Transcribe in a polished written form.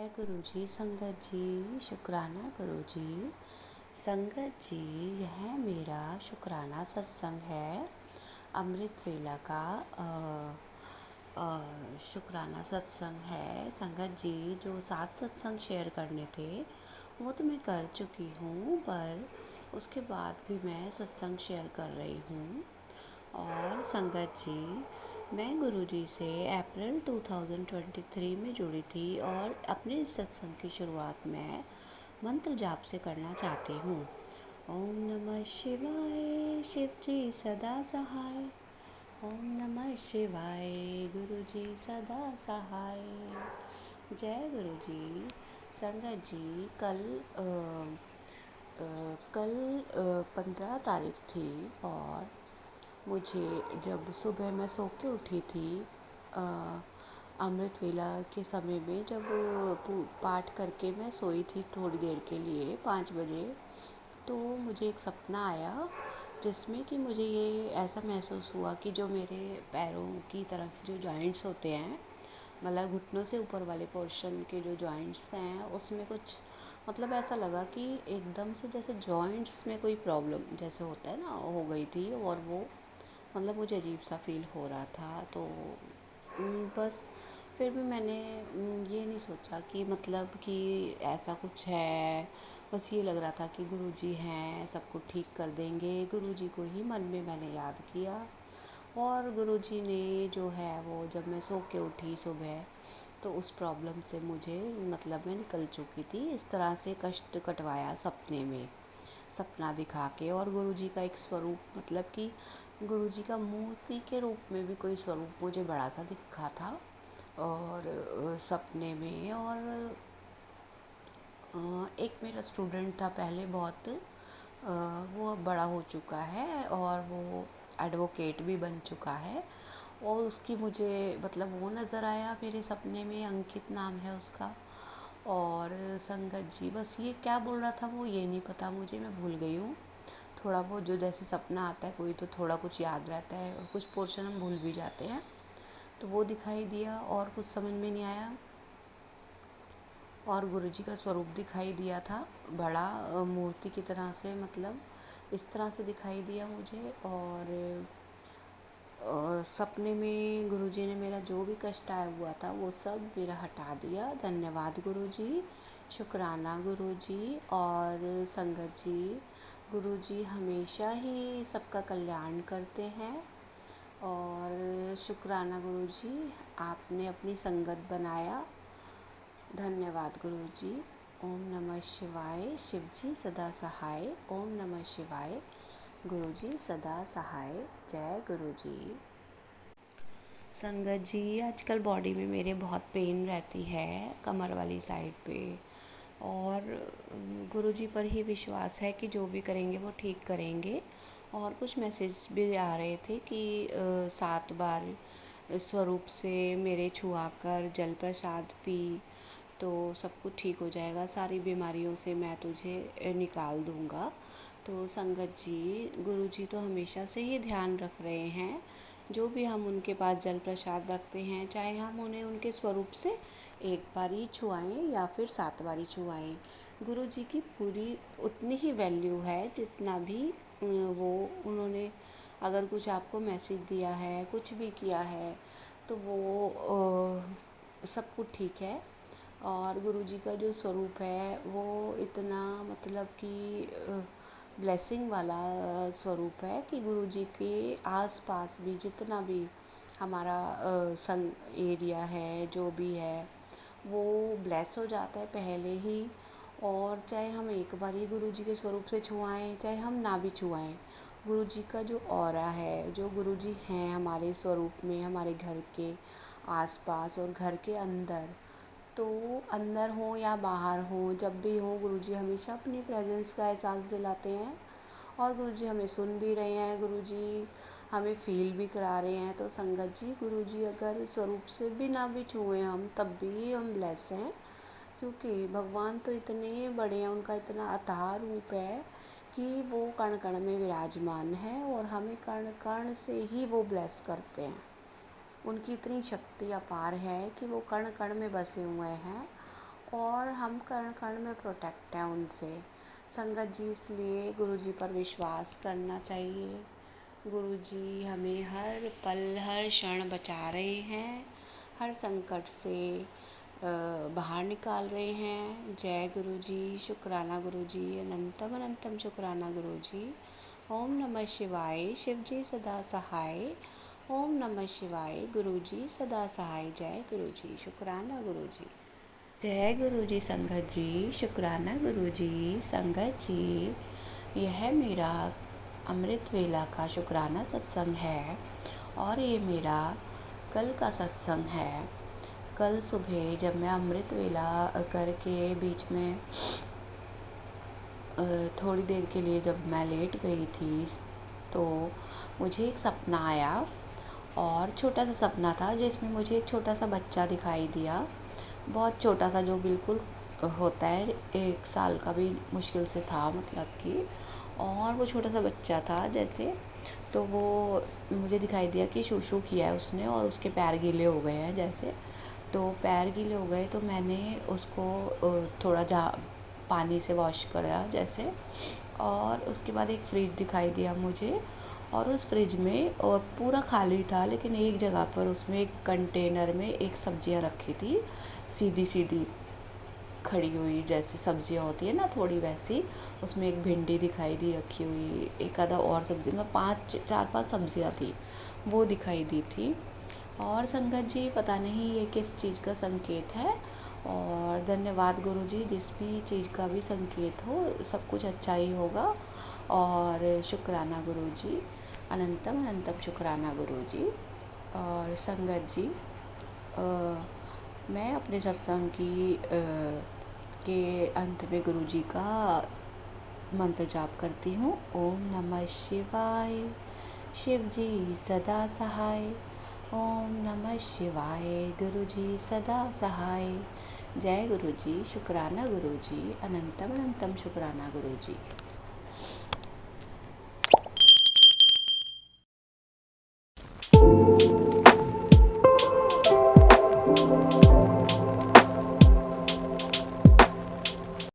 गुरु जी, संगत जी, शुक्राना गुरु जी। संगत जी, यह मेरा शुक्राना सत्संग है। अमृत वेला का शुक्राना सत्संग है। संगत जी, जो 7 सत्संग शेयर करने थे वो तो मैं कर चुकी हूँ, पर उसके बाद भी मैं सत्संग शेयर कर रही हूँ। और संगत जी, मैं गुरुजी से अप्रैल 2023 में जुड़ी थी और अपने इस सत्संग की शुरुआत मैं मंत्र जाप से करना चाहती हूँ। ओम नमः शिवाय, शिव जी सदा सहाय। ओम नमः शिवाय, गुरुजी सदा सहाय। जय गुरुजी। संगत जी, कल 15 तारीख थी और मुझे जब सुबह मैं सो के उठी थी अमृत वेला के समय में, जब पाठ करके मैं सोई थी थोड़ी देर के लिए 5 बजे, तो मुझे एक सपना आया जिसमें कि मुझे ये ऐसा महसूस हुआ कि जो मेरे पैरों की तरफ जो जॉइंट्स होते हैं, मतलब घुटनों से ऊपर वाले पोर्शन के जो जॉइंट्स हैं, उसमें कुछ मतलब ऐसा लगा कि एकदम से जैसे जॉइंट्स में कोई प्रॉब्लम जैसे होता है ना, हो गई थी। और वो मतलब मुझे अजीब सा फील हो रहा था। तो बस फिर भी मैंने ये नहीं सोचा कि मतलब कि ऐसा कुछ है। बस ये लग रहा था कि गुरुजी हैं, सब कुछ ठीक कर देंगे। गुरुजी को ही मन में मैंने याद किया और गुरुजी ने जो है वो, जब मैं सो के उठी सुबह, तो उस प्रॉब्लम से मुझे मतलब मैं निकल चुकी थी। इस तरह से कष्ट कटवाया सपने में, सपना दिखा के। और गुरुजी का एक स्वरूप, मतलब कि गुरुजी का मूर्ति के रूप में भी कोई स्वरूप मुझे बड़ा सा दिखा था और सपने में। और एक मेरा स्टूडेंट था पहले बहुत, वो अब बड़ा हो चुका है और वो एडवोकेट भी बन चुका है। और उसकी मुझे मतलब वो नज़र आया मेरे सपने में, अंकित नाम है उसका। और संगत जी, बस ये क्या बोल रहा था वो ये नहीं पता मुझे, मैं भूल गई हूँ। थोड़ा बहुत जो जैसे सपना आता है कोई, तो थोड़ा कुछ याद रहता है और कुछ पोर्शन हम भूल भी जाते हैं। तो वो दिखाई दिया और कुछ समझ में नहीं आया। और गुरुजी का स्वरूप दिखाई दिया था बड़ा, मूर्ति की तरह से, मतलब इस तरह से दिखाई दिया मुझे। और सपने में गुरुजी ने मेरा जो भी कष्ट आया हुआ था वो सब मेरा हटा दिया। धन्यवाद गुरुजी, शुक्राना गुरुजी। और संगत जी, गुरुजी हमेशा ही सबका कल्याण करते हैं। और शुक्राना गुरुजी, आपने अपनी संगत बनाया। धन्यवाद गुरुजी। ओम नमः शिवाय, शिव जी सदा सहाय। ओम नमः शिवाय, गुरुजी सदा सहाय। जय गुरुजी। संगत जी, आजकल बॉडी में मेरे बहुत पेन रहती है, कमर वाली साइड पे। और गुरुजी पर ही विश्वास है कि जो भी करेंगे वो ठीक करेंगे। और कुछ मैसेज भी आ रहे थे कि 7 बार स्वरूप से मेरे छुआ कर जल प्रसाद पी तो सब कुछ ठीक हो जाएगा, सारी बीमारियों से मैं तुझे निकाल दूँगा। तो संगत जी, गुरुजी तो हमेशा से ही ध्यान रख रहे हैं। जो भी हम उनके पास जल प्रसाद रखते हैं, चाहे हम उन्हें उनके स्वरूप से एक बार ही छुआएँ या फिर 7 बार ही छुआएँ, गुरुजी की पूरी उतनी ही वैल्यू है जितना भी वो उन्होंने अगर कुछ आपको मैसेज दिया है, कुछ भी किया है, तो वो सब कुछ ठीक है। और गुरुजी का जो स्वरूप है वो इतना मतलब कि ब्लेसिंग वाला स्वरूप है कि गुरुजी के आसपास भी जितना भी हमारा संग एरिया है, जो भी है, वो ब्लेस हो जाता है पहले ही। और चाहे हम एक बार ही गुरुजी के स्वरूप से छुआएं, चाहे हम ना भी छुआएं, गुरुजी का जो ऑरा है, जो गुरुजी हैं हमारे स्वरूप में, हमारे घर के आसपास और घर के अंदर, तो अंदर हो या बाहर हो, जब भी हो, गुरुजी हमेशा अपनी प्रेजेंस का एहसास दिलाते हैं। और गुरुजी हमें सुन भी रहे हैं, गुरुजी हमें फील भी करा रहे हैं। तो संगत जी, गुरुजी अगर स्वरूप से भी ना भी छुए हम, तब भी हम ब्लेस हैं, क्योंकि भगवान तो इतने बड़े हैं, उनका इतना अथाह रूप है कि वो कण कण में विराजमान है और हमें कण कण से ही वो ब्लेस करते हैं। उनकी इतनी शक्ति अपार है कि वो कण कण में बसे हुए हैं। हम कण कण में प्रोटेक्ट हैं उनसे। संगत जी, इसलिए गुरु जी पर विश्वास करना चाहिए। गुरु जी हमें हर पल हर क्षण बचा रहे हैं, हर संकट से बाहर निकाल रहे हैं। जय गुरु जी, शुक्राना गुरु जी, अनंतम अनंतम शुक्राना गुरु जी। ओम नमः शिवाय, शिव जी सदा सहाय। ओम नमः शिवाय, गुरु जी सदा सहाय। जय गुरु जी, शुक्राना गुरु जी। जय गुरु जी संगत जी, शुक्राना गुरु जी। संगत जी, यह मेरा अमृत वेला का शुक्राना सत्संग है और ये मेरा कल का सत्संग है। कल सुबह जब मैं अमृत वेला करके बीच में थोड़ी देर के लिए जब मैं लेट गई थी तो मुझे एक सपना आया, और छोटा सा सपना था जिसमें मुझे एक छोटा सा बच्चा दिखाई दिया, बहुत छोटा सा, जो बिल्कुल होता है 1 साल का भी मुश्किल से था, मतलब कि। और वो छोटा सा बच्चा था जैसे, तो वो मुझे दिखाई दिया कि शूशू किया है उसने और उसके पैर गीले हो गए हैं जैसे। तो पैर गीले हो गए तो मैंने उसको थोड़ा पानी से वॉश करा जैसे। और उसके बाद एक फ्रिज दिखाई दिया मुझे, और उस फ्रिज में और पूरा खाली था, लेकिन एक जगह पर उसमें एक कंटेनर में एक सब्जियां रखी थी, सीधी सीधी खड़ी हुई, जैसे सब्जियां होती है ना थोड़ी वैसी। उसमें एक भिंडी दिखाई दी रखी हुई, एक आधा और सब्ज़ी, में 4-5 सब्जियां थी वो दिखाई दी थी। और संगत जी, पता नहीं ये किस चीज़ का संकेत है, और धन्यवाद गुरु जी, जिस भी चीज़ का भी संकेत हो सब कुछ अच्छा ही होगा। और शुक्राना गुरु जी, अनंतम अनंतम शुक्राना गुरु जी। और संगत जी, मैं अपने सत्संग के अंत में गुरु जी का मंत्र जाप करती हूँ। ओम नमः शिवाय, शिव जी सदा सहाय। ओम नमः शिवाय, गुरु जी सदा सहाय। जय गुरु जी, शुक्राना गुरु जी, अनंतम अनंतम शुक्राना गुरु जी।